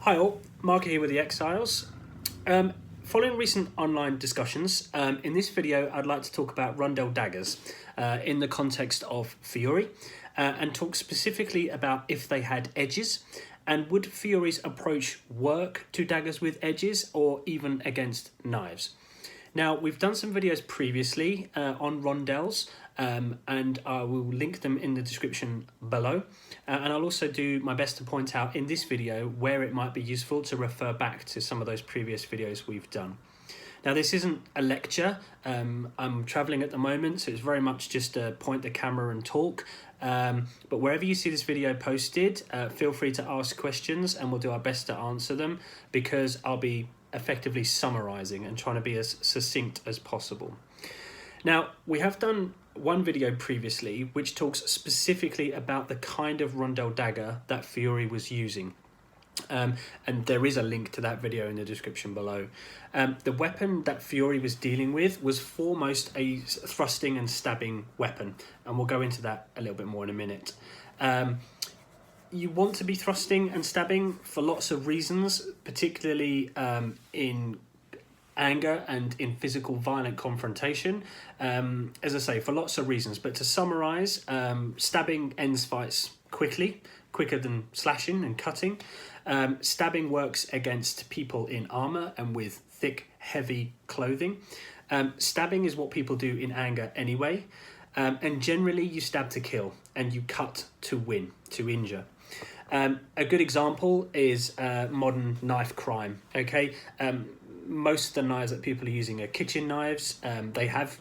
Hi all, Marky here with the Exiles. Following recent online discussions, in this video I'd like to talk about Rondel Daggers in the context of Fiore and talk specifically about if they had edges and would Fiore's approach work to daggers with edges or even against knives. Now, we've done some videos previously on rondels, and I will link them in the description below. And I'll also do my best to point out in this video where it might be useful to refer back to some of those previous videos we've done. Now, this isn't a lecture. I'm traveling at the moment, so it's very much just a point the camera and talk. But wherever you see this video posted, feel free to ask questions and we'll do our best to answer them, because I'll be effectively summarizing and trying to be as succinct as possible. Now, we have done one video previously which talks specifically about the kind of Rondel dagger that Fiore was using. And there is a link to that video in the description below. The weapon that Fiore was dealing with was foremost a thrusting and stabbing weapon, and we'll go into that a little bit more in a minute. You want to be thrusting and stabbing for lots of reasons, particularly in anger and in physical violent confrontation, as I say, for lots of reasons. But to summarize, stabbing ends fights quicker than slashing and cutting. Stabbing works against people in armor and with thick, heavy clothing. Stabbing is what people do in anger anyway. And generally you stab to kill and you cut to win, to injure. A good example is modern knife crime, okay? Most of the knives that people are using are kitchen knives. They have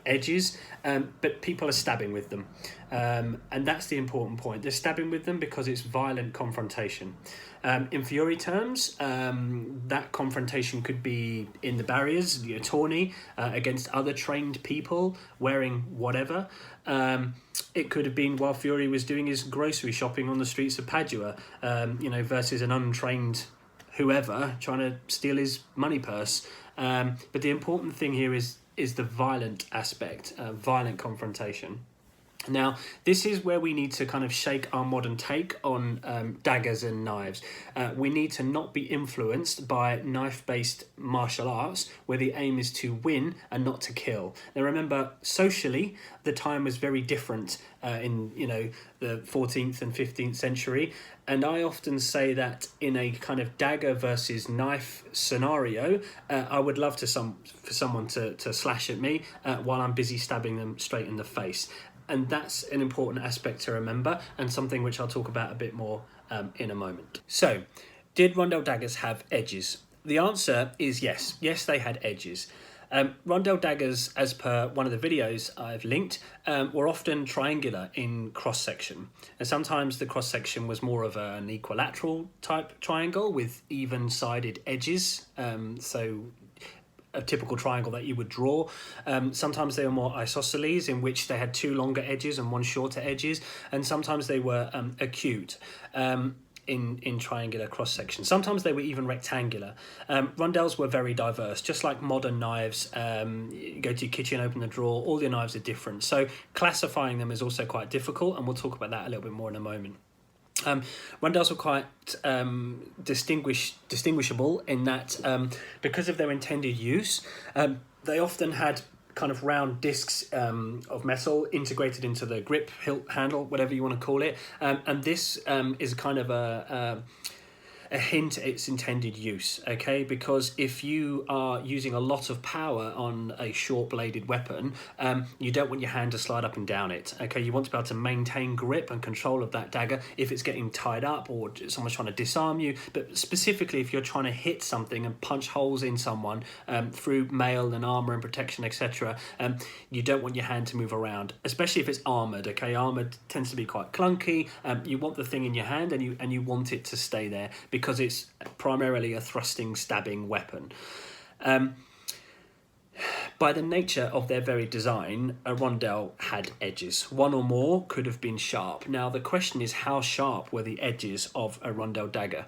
edges, but people are stabbing with them. And that's the important point. They're stabbing with them because it's violent confrontation. In Fiore terms, that confrontation could be in the barriers, the attorney, against other trained people wearing whatever. It could have been while Fiore was doing his grocery shopping on the streets of Padua, versus an untrained whoever trying to steal his money purse. But the important thing here is the violent aspect, violent confrontation. Now, this is where we need to kind of shake our modern take on daggers and knives. We need to not be influenced by knife-based martial arts where the aim is to win and not to kill. Now, remember, socially, the time was very different in the 14th and 15th century. And I often say that in a kind of dagger versus knife scenario, I would love for someone to slash at me while I'm busy stabbing them straight in the face. And that's an important aspect to remember, and something which I'll talk about a bit more in a moment. So, did Rondel daggers have edges? The answer is yes. Yes, they had edges. Rondel daggers, as per one of the videos I've linked, were often triangular in cross-section. And sometimes the cross-section was more of an equilateral type triangle with even-sided edges. So a typical triangle that you would draw. Sometimes they were more isosceles, in which they had two longer edges and one shorter edges, and sometimes they were acute in triangular cross-section. Sometimes they were even rectangular. Rondels were very diverse, just like modern knives. You go to your kitchen, open the drawer, all your knives are different. So classifying them is also quite difficult, and we'll talk about that a little bit more in a moment. Rondels were quite distinguishable in that because of their intended use, they often had kind of round discs of metal integrated into the grip, hilt, handle, whatever you want to call it. And this is kind of a hint at its intended use, okay? Because if you are using a lot of power on a short-bladed weapon, you don't want your hand to slide up and down it, okay? You want to be able to maintain grip and control of that dagger if it's getting tied up or someone's trying to disarm you, but specifically if you're trying to hit something and punch holes in someone through mail and armor and protection, etc., you don't want your hand to move around, especially if it's armored, okay? Armored tends to be quite clunky. You want the thing in your hand and you want it to stay there, because it's primarily a thrusting, stabbing weapon. By the nature of their very design, a rondel had edges. One or more could have been sharp. Now, the question is, how sharp were the edges of a rondel dagger?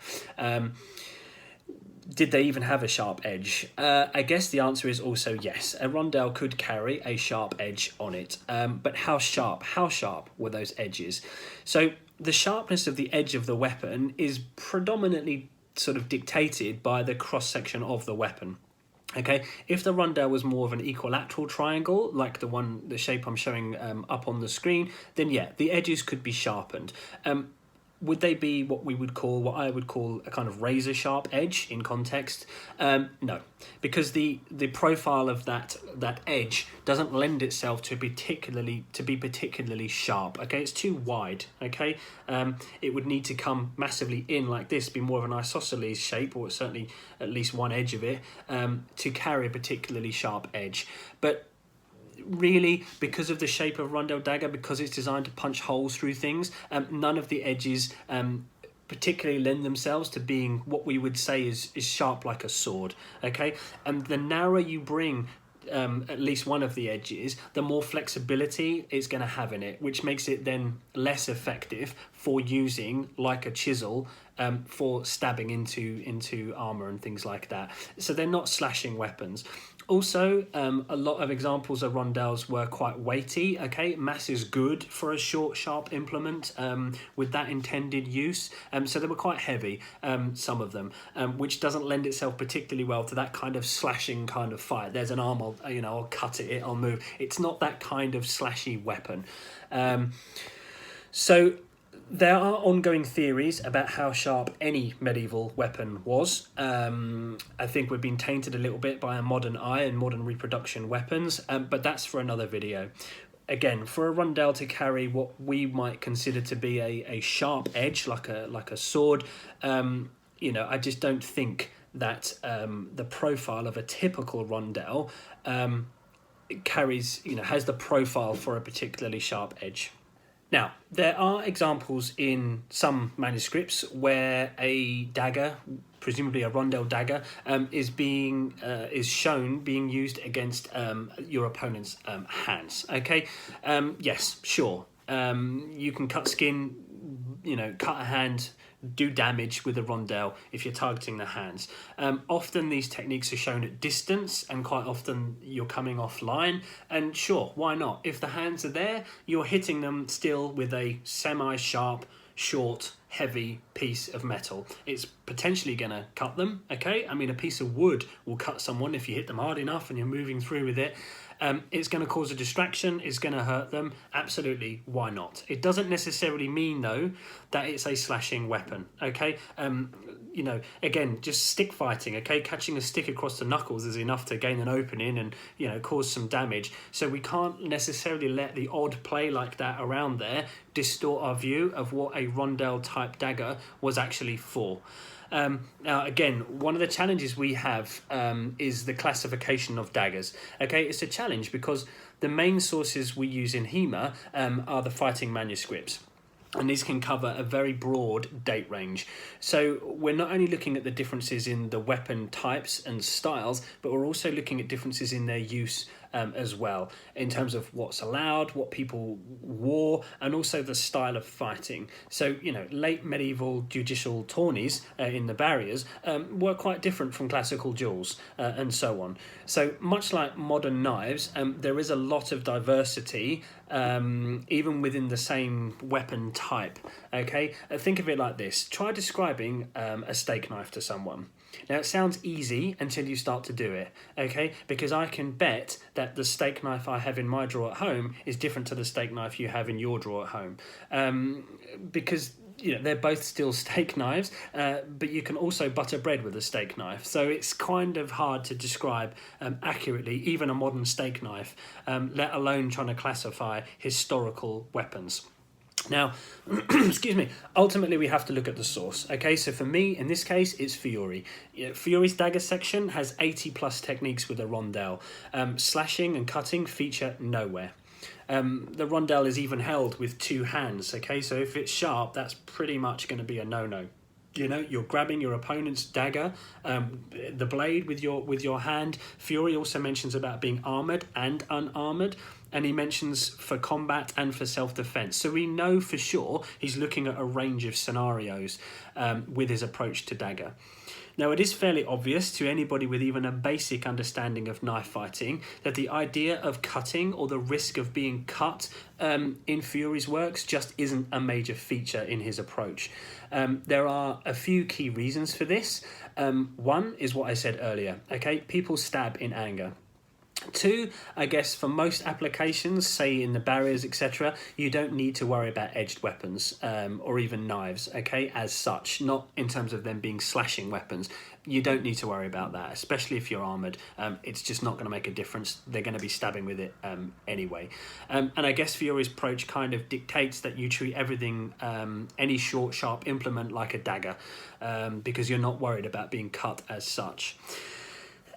Did they even have a sharp edge? I guess the answer is also yes. A rondel could carry a sharp edge on it. But how sharp? How sharp were those edges? So the sharpness of the edge of the weapon is predominantly sort of dictated by the cross section of the weapon. Okay, if the rondel was more of an equilateral triangle, like the shape I'm showing up on the screen, then yeah, the edges could be sharpened. Would they be what I would call a kind of razor sharp edge in context? No, because the profile of that edge doesn't lend itself to be particularly sharp. Okay, it's too wide. Okay, it would need to come massively in like this, be more of an isosceles shape, or certainly at least one edge of it, to carry a particularly sharp edge. But really, because of the shape of Rondel Dagger, because it's designed to punch holes through things, none of the edges particularly lend themselves to being what we would say is sharp like a sword. Okay, and the narrower you bring at least one of the edges, the more flexibility it's going to have in it, which makes it then less effective for using like a chisel for stabbing into armor and things like that. So they're not slashing weapons. Also, a lot of examples of rondels were quite weighty. Okay, mass is good for a short, sharp implement with that intended use. So they were quite heavy, some of them, which doesn't lend itself particularly well to that kind of slashing kind of fight. There's an arm, I'll cut it, I'll move. It's not that kind of slashy weapon. So there are ongoing theories about how sharp any medieval weapon was. I think we've been tainted a little bit by a modern eye and modern reproduction weapons, but that's for another video. Again, for a rondel to carry what we might consider to be a sharp edge, like a sword, I just don't think that the profile of a typical rondel has the profile for a particularly sharp edge. Now, there are examples in some manuscripts where a dagger, presumably a Rondel dagger, is shown being used against your opponent's hands. Okay, yes, sure. You can cut skin, cut a hand, do damage with a rondel if you're targeting the hands. Often these techniques are shown at distance, and quite often you're coming offline, and sure, why not? If the hands are there, you're hitting them still with a semi-sharp, short, heavy piece of metal. It's potentially going to cut them, okay? I mean, a piece of wood will cut someone if you hit them hard enough and you're moving through with it. It's going to cause a distraction, it's going to hurt them. Absolutely, why not? It doesn't necessarily mean, though, that it's a slashing weapon, okay? Again, just stick fighting, okay? Catching a stick across the knuckles is enough to gain an opening and, cause some damage. So we can't necessarily let the odd play like that around there distort our view of what a rondel type dagger was actually for. Now, again, one of the challenges we have is the classification of daggers. Okay, it's a challenge because the main sources we use in HEMA are the fighting manuscripts. And these can cover a very broad date range. So we're not only looking at the differences in the weapon types and styles, but we're also looking at differences in their use as well, in terms of what's allowed, what people wore, and also the style of fighting. So, late medieval judicial tourneys in the barriers were quite different from classical duels and so on. So much like modern knives, there is a lot of diversity even within the same weapon type. Okay, think of it like this. Try describing a steak knife to someone. Now, it sounds easy until you start to do it, okay? Because I can bet that the steak knife I have in my drawer at home is different to the steak knife you have in your drawer at home. Because they're both still steak knives, but you can also butter bread with a steak knife. So it's kind of hard to describe accurately even a modern steak knife, let alone trying to classify historical weapons. Now, excuse me, ultimately we have to look at the source, okay? So for me, in this case, it's Fiore. Fiore's Dagger section has 80 plus techniques with a rondel. Slashing and cutting feature nowhere. The rondel is even held with two hands, okay? So if it's sharp, that's pretty much going to be a no-no. You're grabbing your opponent's dagger, the blade with your hand. Fiore also mentions about being armoured and unarmoured, and he mentions for combat and for self-defense. So we know for sure he's looking at a range of scenarios with his approach to dagger. Now, it is fairly obvious to anybody with even a basic understanding of knife fighting that the idea of cutting or the risk of being cut in Fiore's works just isn't a major feature in his approach. There are a few key reasons for this. One is what I said earlier, okay? People stab in anger. Two, I guess for most applications, say in the barriers, etc., you don't need to worry about edged weapons or even knives, okay, as such, not in terms of them being slashing weapons. You don't need to worry about that, especially if you're armoured. It's just not going to make a difference. They're going to be stabbing with it anyway. And I guess Fiore's approach kind of dictates that you treat everything, any short, sharp implement like a dagger, because you're not worried about being cut as such.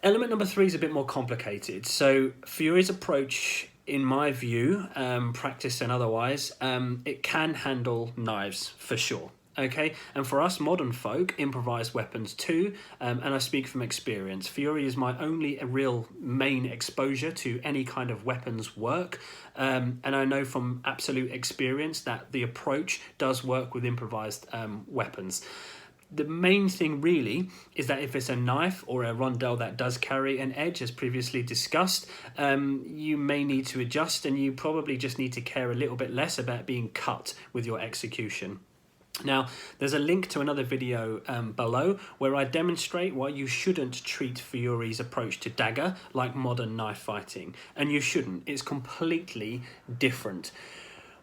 Element number 3 is a bit more complicated. So Fiore's approach, in my view, practice and otherwise, it can handle knives for sure. Okay, and for us modern folk, improvised weapons too, and I speak from experience. Fiore is my only real main exposure to any kind of weapons work, and I know from absolute experience that the approach does work with improvised weapons. The main thing really is that if it's a knife or a rondel that does carry an edge, as previously discussed, you may need to adjust, and you probably just need to care a little bit less about being cut with your execution. Now, there's a link to another video below where I demonstrate why you shouldn't treat Fiore's approach to dagger like modern knife fighting. And you shouldn't. It's completely different.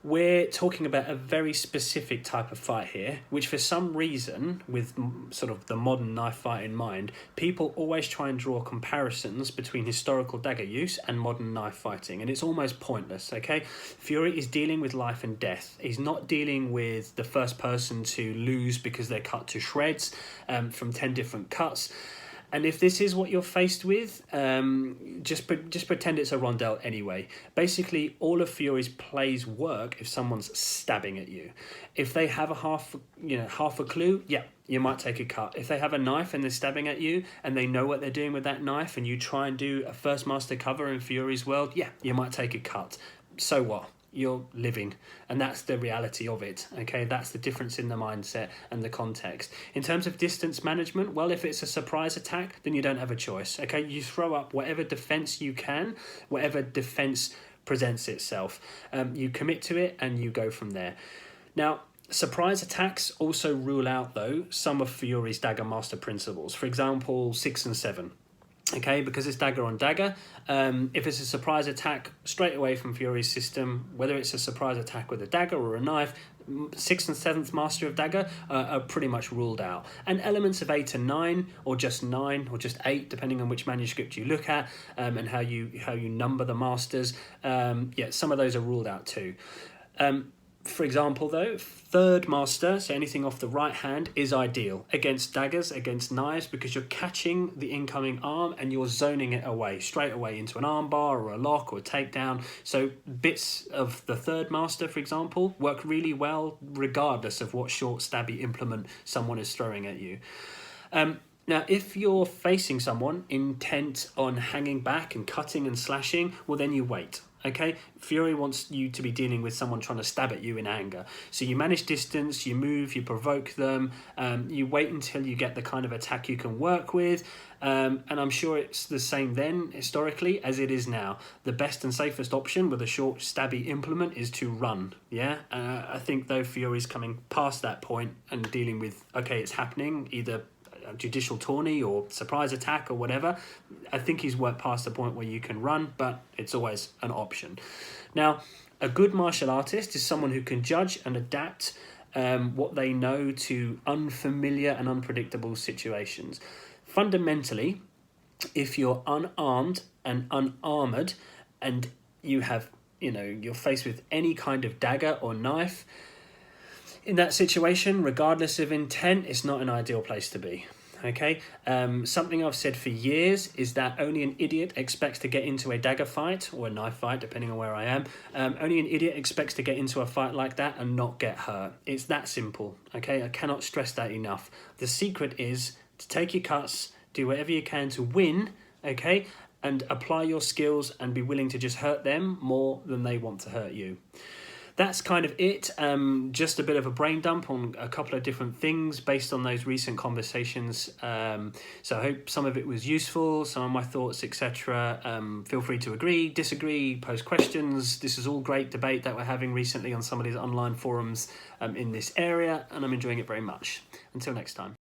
We're talking about a very specific type of fight here, which for some reason, with sort of the modern knife fight in mind, people always try and draw comparisons between historical dagger use and modern knife fighting, and it's almost pointless, okay? Fiore is dealing with life and death. He's not dealing with the first person to lose because they're cut to shreds from 10 different cuts. And if this is what you're faced with, just pretend it's a rondel anyway. Basically, all of Fiore's plays work if someone's stabbing at you. If they have a half a clue, yeah, you might take a cut. If they have a knife and they're stabbing at you and they know what they're doing with that knife and you try and do a first master cover in Fiore's world, yeah, you might take a cut. So what? You're living, and that's the reality of it, okay? That's the difference in the mindset and the context. In terms of distance management, well, if it's a surprise attack, then you don't have a choice, okay? You throw up whatever defense you can, whatever defense presents itself. You commit to it and you go from there. Now, surprise attacks also rule out, though, some of Fiore's dagger master principles. For example, 6 and 7. Okay, because it's dagger on dagger, if it's a surprise attack straight away from Fiore's system, whether it's a surprise attack with a dagger or a knife, 6th and 7th master of dagger are pretty much ruled out. And elements of 8 and 9, or just 9, or just 8, depending on which manuscript you look at, and how you number the masters, yeah, some of those are ruled out too. For example, though, 3rd master, so anything off the right hand, is ideal against daggers, against knives, because you're catching the incoming arm and you're zoning it away, straight away into an arm bar or a lock or a takedown. So bits of the 3rd master, for example, work really well regardless of what short stabby implement someone is throwing at you. Now, if you're facing someone intent on hanging back and cutting and slashing, well, then you wait. Okay, Fiore wants you to be dealing with someone trying to stab at you in anger. So you manage distance, you move, you provoke them, you wait until you get the kind of attack you can work with. And I'm sure it's the same then, historically, as it is now. The best and safest option with a short stabby implement is to run, yeah? I think, though, Fiore's coming past that point and dealing with, okay, it's happening, either judicial tourney or surprise attack or whatever. I think he's worked past the point where you can run, but it's always an option. Now, a good martial artist is someone who can judge and adapt what they know to unfamiliar and unpredictable situations. Fundamentally, if you're unarmed and unarmored and you have, you're faced with any kind of dagger or knife, in that situation, regardless of intent, it's not an ideal place to be, okay? Something I've said for years is that only an idiot expects to get into a dagger fight, or a knife fight, depending on where I am. Only an idiot expects to get into a fight like that and not get hurt. It's that simple, okay? I cannot stress that enough. The secret is to take your cuts, do whatever you can to win, okay? And apply your skills and be willing to just hurt them more than they want to hurt you. that's kind of it. Just a bit of a brain dump on a couple of different things based on those recent conversations. So I hope some of it was useful, some of my thoughts, etc. Feel free to agree, disagree, post questions. This is all great debate that we're having recently on some of these online forums in this area, and I'm enjoying it very much. Until next time.